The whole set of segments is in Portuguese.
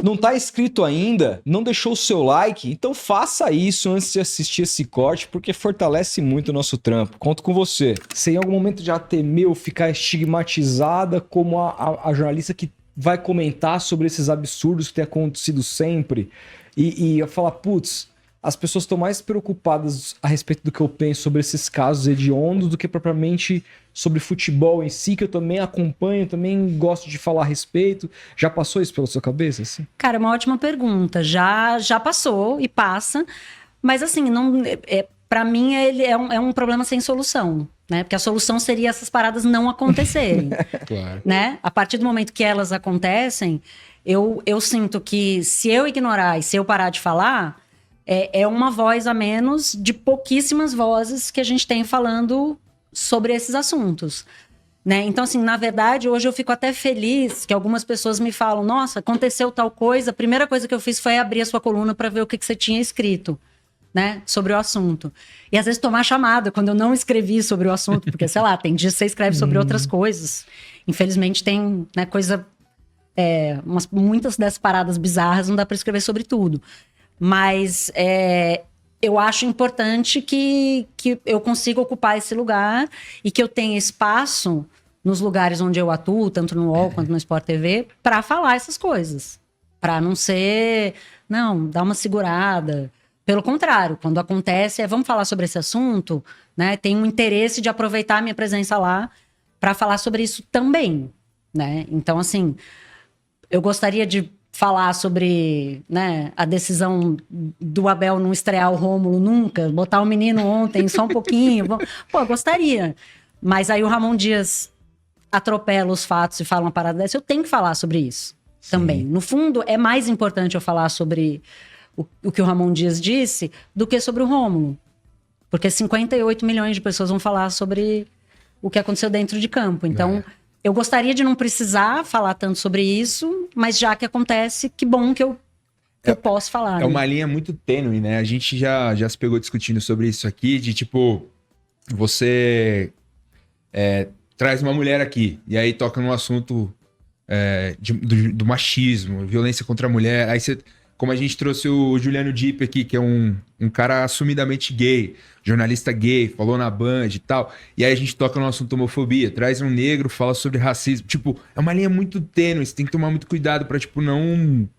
Não tá inscrito ainda? Não deixou o seu like? Então faça isso antes de assistir esse corte, porque fortalece muito o nosso trampo. Conto com você. Você em algum momento já temeu ficar estigmatizada como a jornalista que vai comentar sobre esses absurdos que tem acontecido sempre? E eu falar, putz, as pessoas estão mais preocupadas a respeito do que eu penso sobre esses casos hediondos do que propriamente sobre futebol em si, que eu também acompanho, também gosto de falar a respeito. Já passou isso pela sua cabeça? Assim? Cara, é uma ótima pergunta. Já passou e passa, mas assim, não, para mim ele é um problema sem solução, né? Porque a solução seria essas paradas não acontecerem. Claro. Né? A partir do momento que elas acontecem, eu sinto que se eu ignorar e se eu parar de falar, é uma voz a menos de pouquíssimas vozes que a gente tem falando sobre esses assuntos. Né? Então, assim, na verdade, hoje eu fico até feliz que algumas pessoas me falam, nossa, aconteceu tal coisa, a primeira coisa que eu fiz foi abrir a sua coluna para ver o que você tinha escrito, né, sobre o assunto. E às vezes tomar chamada quando eu não escrevi sobre o assunto, porque, sei lá, tem dias que você escreve sobre outras coisas. Infelizmente tem, né, muitas dessas paradas bizarras não dá para escrever sobre tudo. Mas eu acho importante que eu consiga ocupar esse lugar e que eu tenha espaço nos lugares onde eu atuo, tanto no UOL quanto no Sport TV, para falar essas coisas. Para não ser... Não, dá uma segurada. Pelo contrário, quando acontece, vamos falar sobre esse assunto, né? Tem um interesse de aproveitar a minha presença lá para falar sobre isso também, né? Então, assim, eu gostaria de falar sobre, né, a decisão do Abel não estrear o Rômulo nunca, botar o menino ontem só um pouquinho. Pô, gostaria. Mas aí o Ramon Dias atropela os fatos e fala uma parada dessa. Eu tenho que falar sobre isso também. No fundo, é mais importante eu falar sobre o que o Ramon Dias disse do que sobre o Rômulo. Porque 58 milhões de pessoas vão falar sobre o que aconteceu dentro de campo. Então... Eu gostaria de não precisar falar tanto sobre isso, mas já que acontece, que bom que eu posso falar. É uma linha muito tênue, né? A gente já se pegou discutindo sobre isso aqui, de tipo, você traz uma mulher aqui, e aí toca num assunto do machismo, violência contra a mulher, aí você... Como a gente trouxe o Juliano Dipp aqui, que é um cara assumidamente gay, jornalista gay, falou na Band e tal. E aí a gente toca no assunto homofobia, traz um negro, fala sobre racismo. Tipo, é uma linha muito tênue, você tem que tomar muito cuidado pra, tipo, não...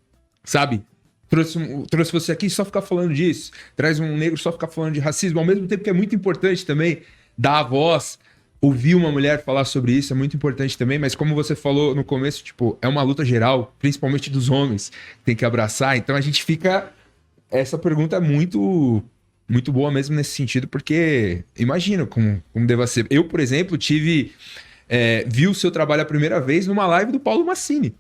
Sabe? Trouxe você aqui só ficar falando disso. Traz um negro só ficar falando de racismo. Ao mesmo tempo que é muito importante também dar a voz, ouvir uma mulher falar sobre isso é muito importante também, mas como você falou no começo, tipo, é uma luta geral, principalmente dos homens, que tem que abraçar. Então a gente fica... Essa pergunta é muito, muito boa mesmo nesse sentido, porque imagino como deva ser. Eu, por exemplo, vi o seu trabalho a primeira vez numa live do Paulo Massini.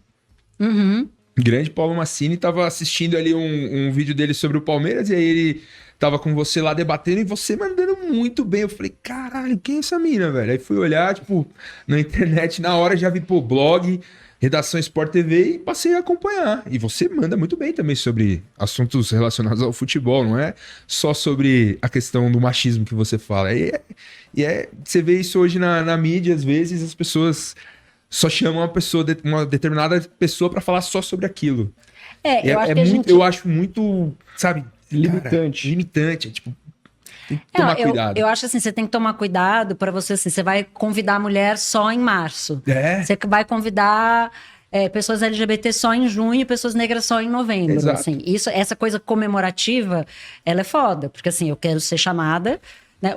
Uhum. O grande Paulo Massini estava assistindo ali um vídeo dele sobre o Palmeiras, e aí ele tava com você lá debatendo e você mandando muito bem. Eu falei, caralho, quem é essa mina, velho? Aí fui olhar, tipo, na internet, na hora já vi, blog, redação Sport TV e passei a acompanhar. E você manda muito bem também sobre assuntos relacionados ao futebol, não é só sobre a questão do machismo que você fala. Você vê isso hoje na mídia, às vezes as pessoas só chamam uma determinada pessoa para falar só sobre aquilo. Eu acho muito, sabe... Limitante, tipo, tem que tomar cuidado. Eu acho assim, você tem que tomar cuidado para você, assim, você vai convidar a mulher só em março. Você vai convidar pessoas LGBT só em junho, pessoas negras só em novembro. Exato. Assim. Essa coisa comemorativa, ela é foda, porque assim, eu quero ser chamada, né?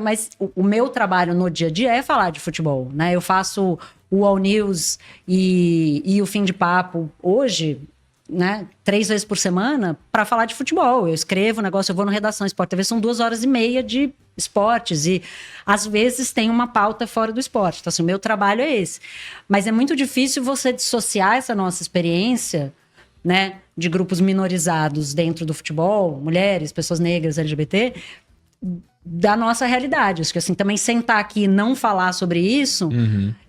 Mas o meu trabalho no dia a dia é falar de futebol, né? Eu faço o All News e o Fim de Papo hoje... Né, 3 vezes por semana para falar de futebol. Eu escrevo o negócio, eu vou na redação Sport TV, são 2h30 de esportes e às vezes tem uma pauta fora do esporte. Então assim, o meu trabalho é esse. Mas é muito difícil você dissociar essa nossa experiência, né, de grupos minorizados dentro do futebol, mulheres, pessoas negras, LGBT, da nossa realidade. Acho que assim, também sentar aqui e não falar sobre isso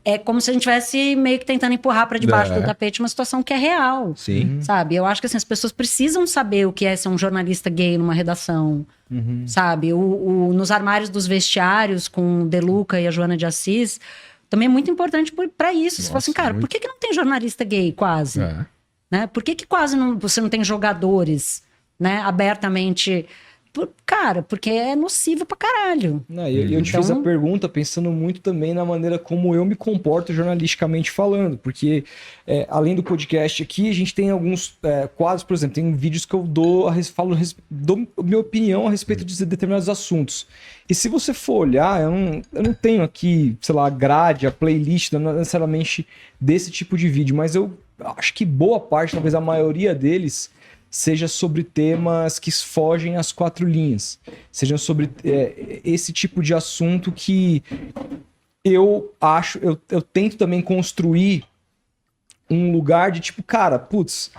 é como se a gente estivesse meio que tentando empurrar para debaixo do tapete uma situação que é real. Sim. Sabe? Eu acho que assim, as pessoas precisam saber o que é ser um jornalista gay numa redação. Sabe? Nos armários dos vestiários com o De Luca e a Joana de Assis, também é muito importante para isso. Você fala assim, cara, por que não tem jornalista gay quase? né? Por que quase você não tem jogadores, né, abertamente... Cara, porque é nocivo pra caralho. Não, eu te fiz a pergunta pensando muito também na maneira como eu me comporto jornalisticamente falando, porque além do podcast aqui, a gente tem alguns quadros, por exemplo, tem vídeos que eu dou minha opinião a respeito de determinados assuntos. E se você for olhar, eu não tenho aqui, sei lá, a grade, a playlist, não necessariamente desse tipo de vídeo, mas eu acho que boa parte, talvez a maioria deles, seja sobre temas que fogem às 4 linhas. Sejam sobre esse tipo de assunto que eu tento também construir um lugar de tipo, cara, putz,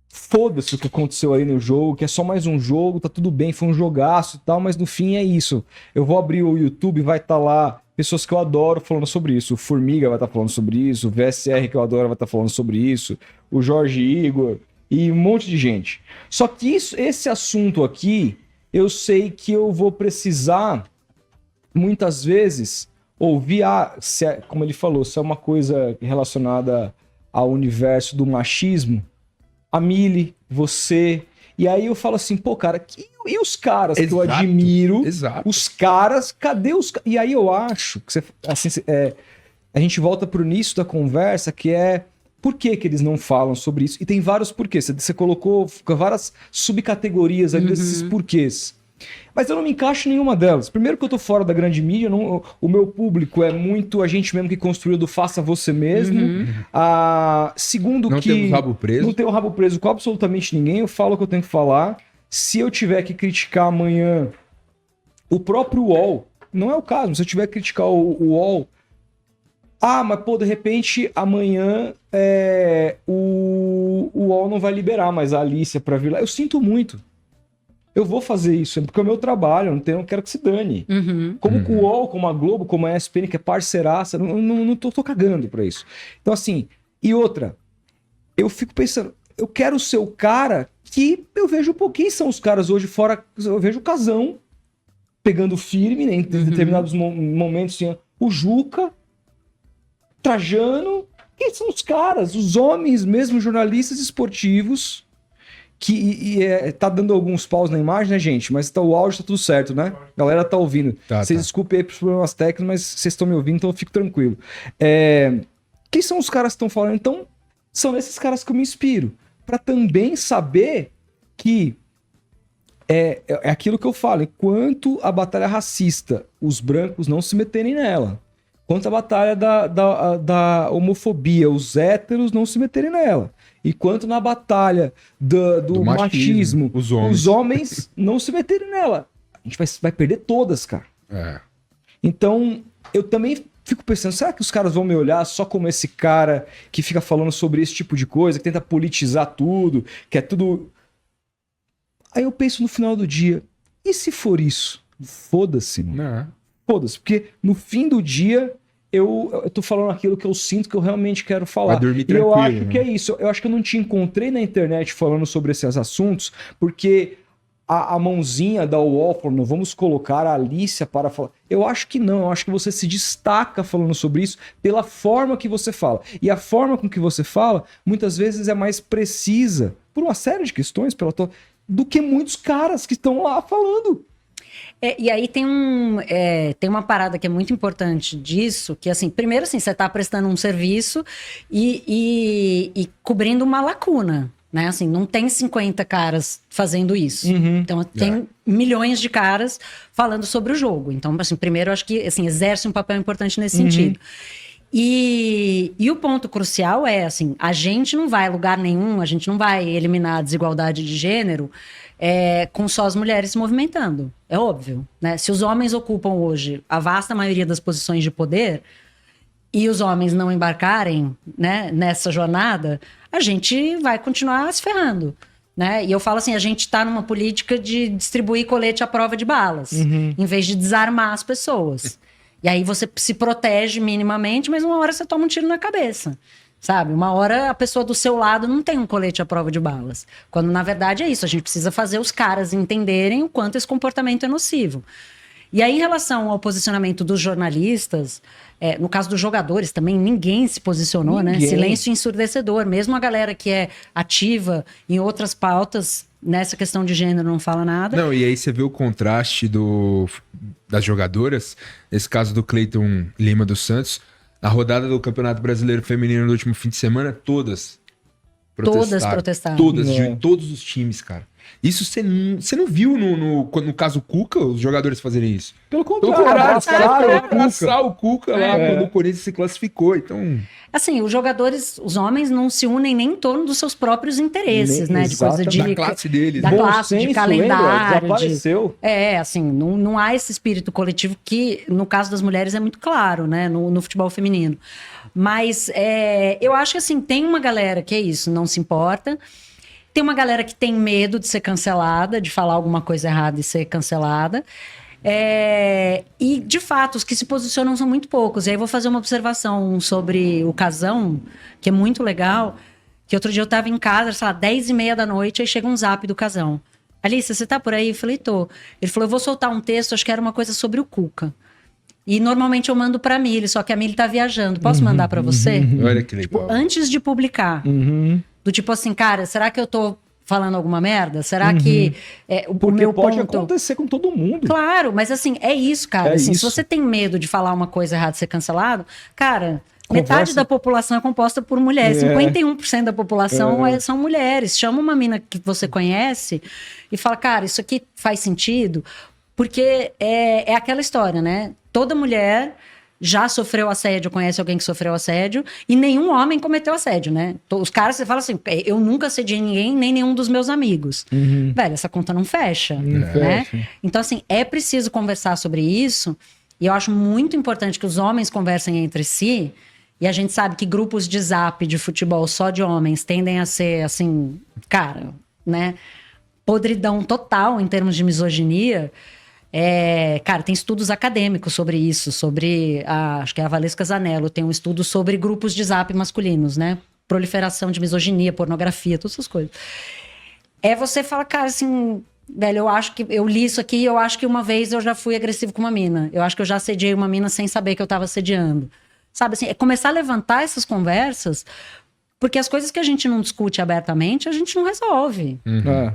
foda-se o que aconteceu aí no jogo, que é só mais um jogo, tá tudo bem, foi um jogaço e tal, mas no fim é isso. Eu vou abrir o YouTube, vai estar lá pessoas que eu adoro falando sobre isso. O Formiga vai estar falando sobre isso, o VSR que eu adoro vai estar falando sobre isso, o Jorge Igor e um monte de gente. Só que esse assunto aqui, eu sei que eu vou precisar, muitas vezes, ouvir, como ele falou, se é uma coisa relacionada ao universo do machismo, a Mili, você... E aí eu falo assim, pô, cara, e os caras que eu admiro? Exato. Os caras, cadê os... E aí eu acho que a gente volta pro início da conversa, que é... Por que eles não falam sobre isso? E tem vários porquês. Você colocou várias subcategorias ali desses porquês. Mas eu não me encaixo em nenhuma delas. Primeiro que eu tô fora da grande mídia, o meu público é muito a gente mesmo que construiu do faça você mesmo. Segundo não que... Não temos rabo preso. Não tenho rabo preso com absolutamente ninguém. Eu falo o que eu tenho que falar. Se eu tiver que criticar amanhã o próprio UOL, não é o caso. Se eu tiver que criticar o UOL... mas pô, de repente amanhã o UOL não vai liberar mais a Alicia pra vir lá. Eu sinto muito. Eu vou fazer isso, porque é o meu trabalho, eu não quero que se dane. Como o UOL, como a Globo, como a ESPN, que é parceiraça, não tô cagando pra isso. Então assim, e outra, eu fico pensando, eu quero ser o cara que eu vejo quem são os caras hoje fora, eu vejo o Casão pegando firme, né, em determinados momentos, assim, o Juca, Trajano, quem são os caras? Os homens mesmo, jornalistas esportivos, que tá dando alguns paus na imagem, né, gente? Mas o áudio tá tudo certo, né? A galera tá ouvindo. Vocês desculpem aí pros problemas técnicos, mas vocês estão me ouvindo, então eu fico tranquilo. Quem são os caras que estão falando? Então, são esses caras que eu me inspiro. Pra também saber que é aquilo que eu falo. Enquanto a batalha racista, os brancos não se meterem nela. Quanto a batalha da homofobia, os héteros não se meterem nela. E quanto na batalha do machismo, os homens não se meterem nela. A gente vai perder todas, cara. Então, eu também fico pensando, será que os caras vão me olhar só como esse cara que fica falando sobre esse tipo de coisa, que tenta politizar tudo, que é tudo... Aí eu penso no final do dia, e se for isso? Foda-se, mano. Foda-se, porque no fim do dia eu tô falando aquilo que eu sinto que eu realmente quero falar. Vai dormir e tranquilo, eu acho né? que é isso. Eu acho que eu não te encontrei na internet falando sobre esses assuntos, porque a mãozinha da UOL falando, vamos colocar a Alicia para falar. Eu acho que não, eu acho que você se destaca falando sobre isso pela forma que você fala. E a forma com que você fala, muitas vezes é mais precisa, por uma série de questões, do que muitos caras que estão lá falando. E aí tem uma parada que é muito importante disso, que assim, primeiro assim, você está prestando um serviço e cobrindo uma lacuna, né? Assim, não tem 50 caras fazendo isso. Então tem milhões de caras falando sobre o jogo. Então, assim, primeiro eu acho que assim, exerce um papel importante nesse sentido. E o ponto crucial é, assim, a gente não vai a lugar nenhum, a gente não vai eliminar a desigualdade de gênero com só as mulheres se movimentando. É óbvio, né? Se os homens ocupam hoje a vasta maioria das posições de poder e os homens não embarcarem, né, nessa jornada, a gente vai continuar se ferrando, né? E eu falo assim, a gente está numa política de distribuir colete à prova de balas, em vez de desarmar as pessoas. E aí você se protege minimamente, mas uma hora você toma um tiro na cabeça, sabe? Uma hora a pessoa do seu lado não tem um colete à prova de balas. Quando, na verdade, é isso. A gente precisa fazer os caras entenderem o quanto esse comportamento é nocivo. E aí, em relação ao posicionamento dos jornalistas, no caso dos jogadores também, ninguém se posicionou, né? Silêncio ensurdecedor. Mesmo a galera que é ativa em outras pautas, nessa questão de gênero não fala nada. Não, e aí você vê o contraste das jogadoras, nesse caso do Cleiton Lima dos Santos, na rodada do Campeonato Brasileiro Feminino no último fim de semana, todas protestaram. Todas, de todos os times, cara. Isso você não viu no caso Cuca, os jogadores fazerem isso. Pelo contrário, abraçar o Cuca lá quando o Corinthians se classificou. Então, assim, os jogadores, os homens não se unem nem em torno dos seus próprios interesses, né? De coisa da classe deles. Da classe, de calendário. Desapareceu. Assim, não há esse espírito coletivo que, no caso das mulheres, é muito claro, né? No futebol feminino. Mas eu acho que, assim, tem uma galera que é isso, não se importa. Tem uma galera que tem medo de ser cancelada, de falar alguma coisa errada e ser cancelada. E, de fato, os que se posicionam são muito poucos. E aí eu vou fazer uma observação sobre o Casão, que é muito legal. Que outro dia eu tava em casa, sei lá, 10h30 da noite, aí chega um zap do Casão. Alice, você tá por aí? Eu falei, tô. Ele falou, eu vou soltar um texto, acho que era uma coisa sobre o Cuca. E normalmente eu mando pra Mili, só que a Mili tá viajando. Posso mandar pra você? Olha que legal. Tipo, antes de publicar. Do tipo assim, cara, será que eu tô falando alguma merda? Será que o meu pode ponto... acontecer com todo mundo. Claro, mas assim, é isso, cara. Assim, isso. Se você tem medo de falar uma coisa errada e ser cancelado, cara... Metade da população é composta por mulheres. 51% da população são mulheres. Chama uma mina que você conhece e fala, cara, isso aqui faz sentido. Porque é aquela história, né? Toda mulher já sofreu assédio, conhece alguém que sofreu assédio, e nenhum homem cometeu assédio, né? Os caras, você fala assim, eu nunca assediei ninguém, nem nenhum dos meus amigos. Velho, essa conta não fecha, né? Então, assim, é preciso conversar sobre isso, e eu acho muito importante que os homens conversem entre si, e a gente sabe que grupos de zap de futebol só de homens tendem a ser, assim, cara, né? Podridão total em termos de misoginia. Cara, tem estudos acadêmicos sobre isso, sobre, acho que é a Valesca Zanello, tem um estudo sobre grupos de zap masculinos, né? Proliferação de misoginia, pornografia, todas essas coisas. Você fala, cara, assim, velho, eu acho que eu li isso aqui, eu acho que uma vez eu já fui agressivo com uma mina. Eu acho que eu já assediei uma mina sem saber que eu tava assediando. Sabe, assim, começar a levantar essas conversas, porque as coisas que a gente não discute abertamente, a gente não resolve.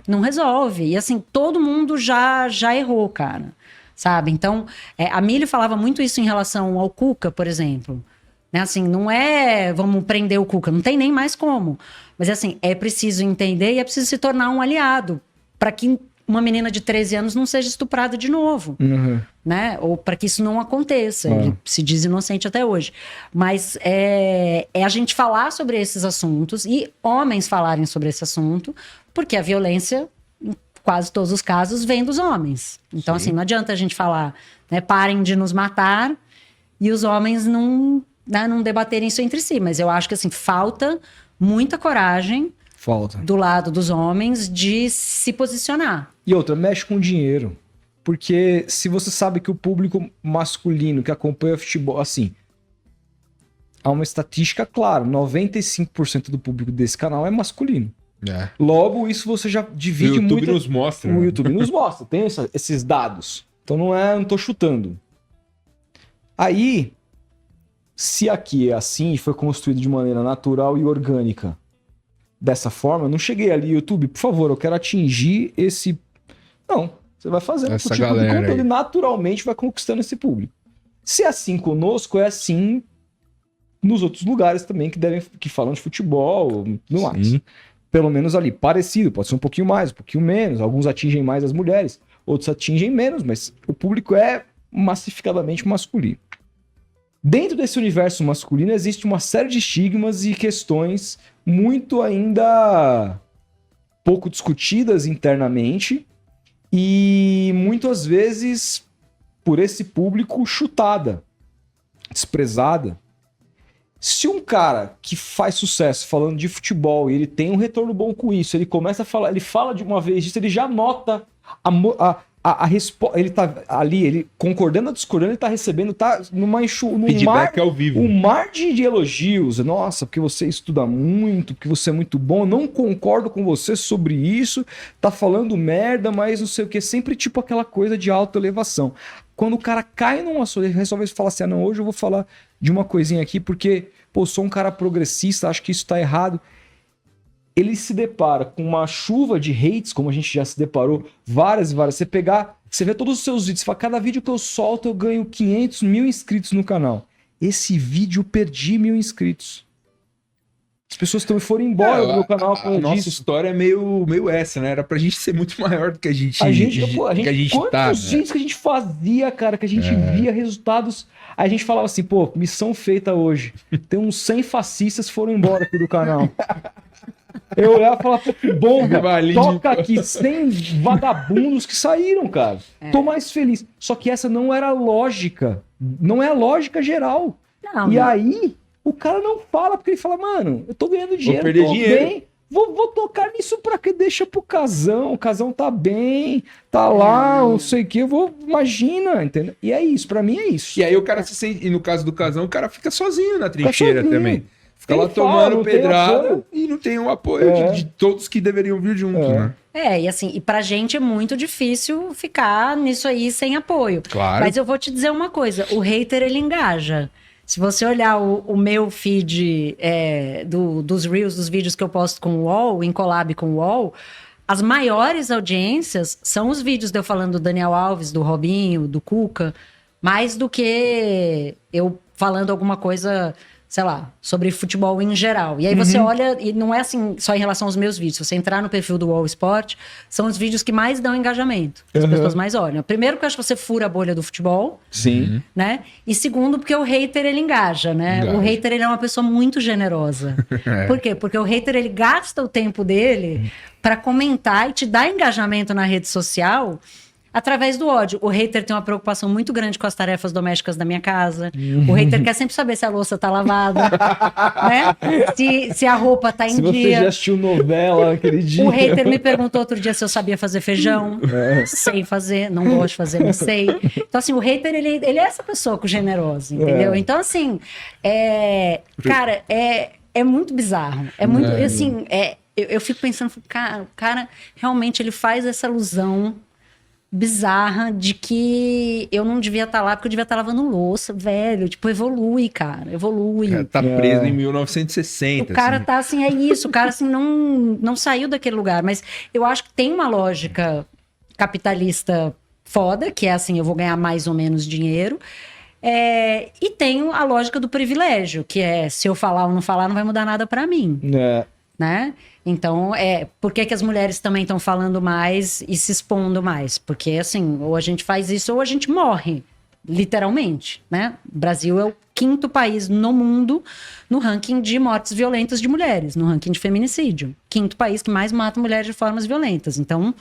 Não resolve. E assim, todo mundo já errou, cara. Sabe? Então, a Mili falava muito isso em relação ao Cuca, por exemplo. Né? Assim, não vamos prender o Cuca, não tem nem mais como. Mas assim, é preciso entender e é preciso se tornar um aliado para que uma menina de 13 anos não seja estuprada de novo, né? Ou para que isso não aconteça. Ele se diz inocente até hoje. Mas é a gente falar sobre esses assuntos e homens falarem sobre esse assunto, porque a violência, em quase todos os casos, vem dos homens. Então, assim, não adianta a gente falar, né, parem de nos matar e os homens não debaterem isso entre si. Mas eu acho que, assim, falta muita coragem do lado dos homens de se posicionar. E outra, mexe com dinheiro. Porque se você sabe que o público masculino que acompanha futebol, assim, há uma estatística clara, 95% do público desse canal é masculino. Logo, isso você já divide muito. O YouTube nos mostra. O YouTube nos mostra, tem esses dados. Então não tô chutando. Aí, se aqui é assim e foi construído de maneira natural e orgânica, dessa forma, eu não cheguei ali, YouTube, por favor, eu quero atingir esse... Não, você vai fazendo essa tipo galera de conteúdo aí. E naturalmente vai conquistando esse público. Se é assim conosco, é assim nos outros lugares também que falam de futebol, no mais. Pelo menos ali, parecido, pode ser um pouquinho mais, um pouquinho menos, alguns atingem mais as mulheres, outros atingem menos, mas o público é massificadamente masculino. Dentro desse universo masculino existe uma série de estigmas e questões muito ainda pouco discutidas internamente e muitas vezes por esse público chutada, desprezada. Se um cara que faz sucesso falando de futebol e ele tem um retorno bom com isso, ele começa a falar, ele fala de uma vez disso, ele já nota ele tá ali, ele concordando ou discordando, ele tá recebendo, tá num Feedback ao vivo. um mar de elogios. Nossa, porque você estuda muito, porque você é muito bom, não concordo com você sobre isso, tá falando merda, mas não sei o que, sempre tipo aquela coisa de autoelevação. Quando o cara cai num assunto, ele resolve falar assim, não, hoje eu vou falar de uma coisinha aqui, porque, pô, sou um cara progressista, acho que isso tá errado. Ele se depara com uma chuva de hates, como a gente já se deparou várias e várias. Você vê todos os seus vídeos, você fala, cada vídeo que eu solto eu ganho 500 mil inscritos no canal. Esse vídeo eu perdi 1000 inscritos. As pessoas foram embora do meu canal por nossa disso. história é meio essa, né? Era pra gente ser muito maior do que a gente Quantos tá, né? vídeos que a gente fazia, cara, que a gente via resultados. Aí a gente falava assim, pô, missão feita hoje. Tem uns 100 fascistas que foram embora aqui do canal. Eu olhava e falava, pô, que bom, cara. Toca aqui 100 vagabundos que saíram, cara. Tô mais feliz. Só que essa não era a lógica. Não é a lógica geral. Não, e aí, o cara não fala, porque ele fala, mano, eu tô ganhando dinheiro, perder tô dinheiro. bem. Vou tocar nisso pra que deixa pro Casão. O Casão tá bem, tá lá, não sei o que. Imagina, entendeu? E é isso, pra mim é isso. E aí o cara se sente, e no caso do Casão, o cara fica sozinho na trincheira também. Fica lá Tem tomando fala, pedrada e não tem o apoio de todos que deveriam vir juntos, né? E assim, e pra gente é muito difícil ficar nisso aí sem apoio. Claro. Mas eu vou te dizer uma coisa, o hater, ele engaja. Se você olhar o meu feed dos Reels, dos vídeos que eu posto com o UOL, em collab com o UOL, as maiores audiências são os vídeos de eu falando do Daniel Alves, do Robinho, do Cuca, mais do que eu falando alguma coisa, sei lá, sobre futebol em geral. E aí você olha, e não é assim só em relação aos meus vídeos. Se você entrar no perfil do UOL Sport, são os vídeos que mais dão engajamento. As pessoas mais olham. Primeiro, porque eu acho que você fura a bolha do futebol. Sim. Né? E segundo, porque o hater, ele engaja, né? Engaja. O hater, ele é uma pessoa muito generosa. Por quê? Porque o hater, ele gasta o tempo dele para comentar e te dar engajamento na rede social através do ódio. O hater tem uma preocupação muito grande com as tarefas domésticas da minha casa. O hater quer sempre saber se a louça tá lavada, né? Se a roupa tá em Se dia. você já assistiu novela aquele dia. O hater me perguntou outro dia se eu sabia fazer feijão. Sei fazer, não gosto de fazer, não sei. Então, assim, o hater, ele é essa pessoa generosa, entendeu? Então, assim, cara, é muito bizarro. É muito, assim, eu fico pensando, cara, o cara realmente ele faz essa alusão bizarra de que eu não devia estar lá porque eu devia estar lavando louça, velho. Tipo, evolui, cara. Evolui. O cara tá preso em 1960. O cara assim. tá assim, é isso. O cara assim não saiu daquele lugar. Mas eu acho que tem uma lógica capitalista foda, que é assim, eu vou ganhar mais ou menos dinheiro. E tem a lógica do privilégio, que é se eu falar ou não falar, não vai mudar nada pra mim. Né? Então, por que as mulheres também estão falando mais e se expondo mais? Porque, assim, ou a gente faz isso ou a gente morre, literalmente, né? O Brasil é o 5º país no mundo no ranking de mortes violentas de mulheres, no ranking de feminicídio. 5º país que mais mata mulheres de formas violentas. Então,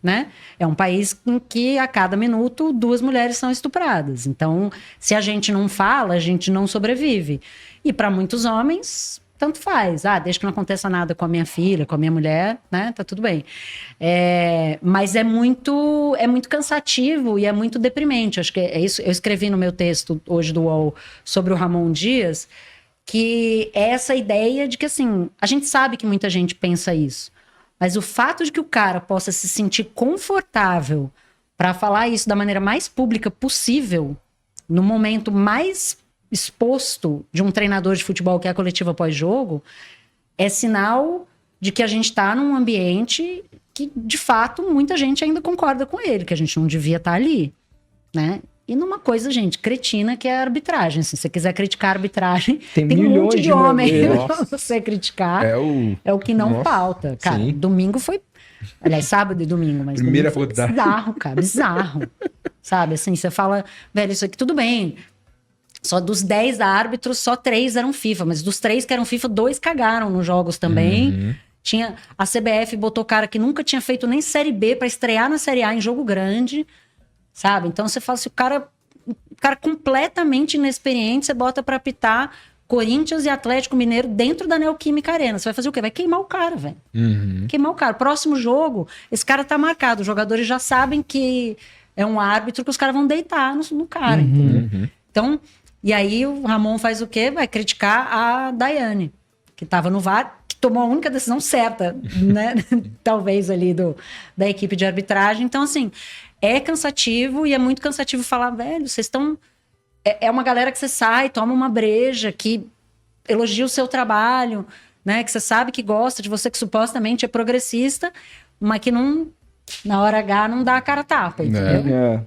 né? É um país em que a cada minuto 2 mulheres são estupradas. Então, se a gente não fala, a gente não sobrevive. E para muitos homens, tanto faz. Desde que não aconteça nada com a minha filha, com a minha mulher, né? Tá tudo bem. Mas é muito cansativo e é muito deprimente. Acho que é isso. Eu escrevi no meu texto hoje do UOL sobre o Ramon Dias, que é essa ideia de que, assim, a gente sabe que muita gente pensa isso, mas o fato de que o cara possa se sentir confortável para falar isso da maneira mais pública possível, no momento mais exposto de um treinador de futebol, que é a coletiva pós-jogo, é sinal de que a gente está num ambiente que, de fato, muita gente ainda concorda com ele, que a gente não devia estar ali, né? E numa coisa, gente, cretina, que é a arbitragem. Se você quiser criticar a arbitragem, tem um monte de homem pra você criticar. É o que não falta. Cara, domingo foi... Aliás, sábado e domingo, mas primeira foi bizarro, cara, bizarro. Sabe, assim, você fala, velho, isso aqui tudo bem. Só dos 10 árbitros, só 3 eram FIFA. Mas dos 3 que eram FIFA, 2 cagaram nos jogos também. Tinha, a CBF botou cara que nunca tinha feito nem Série B pra estrear na Série A em jogo grande. Sabe? Então você fala assim, o cara completamente inexperiente, você bota pra apitar Corinthians e Atlético Mineiro dentro da Neoquímica Arena. Você vai fazer o quê? Vai queimar o cara, velho. Queimar o cara. Próximo jogo, esse cara tá marcado. Os jogadores já sabem que é um árbitro que os caras vão deitar no cara, entendeu? Então, e aí o Ramon faz o quê? Vai criticar a Daiane, que tava no VAR, que tomou a única decisão certa, né? Talvez ali da equipe de arbitragem. Então, assim, é cansativo e é muito cansativo falar, velho, vocês estão... É uma galera que você sai, toma uma breja, que elogia o seu trabalho, né? Que você sabe que gosta de você, que supostamente é progressista, mas que não, na hora H não dá a cara a tapa, entendeu?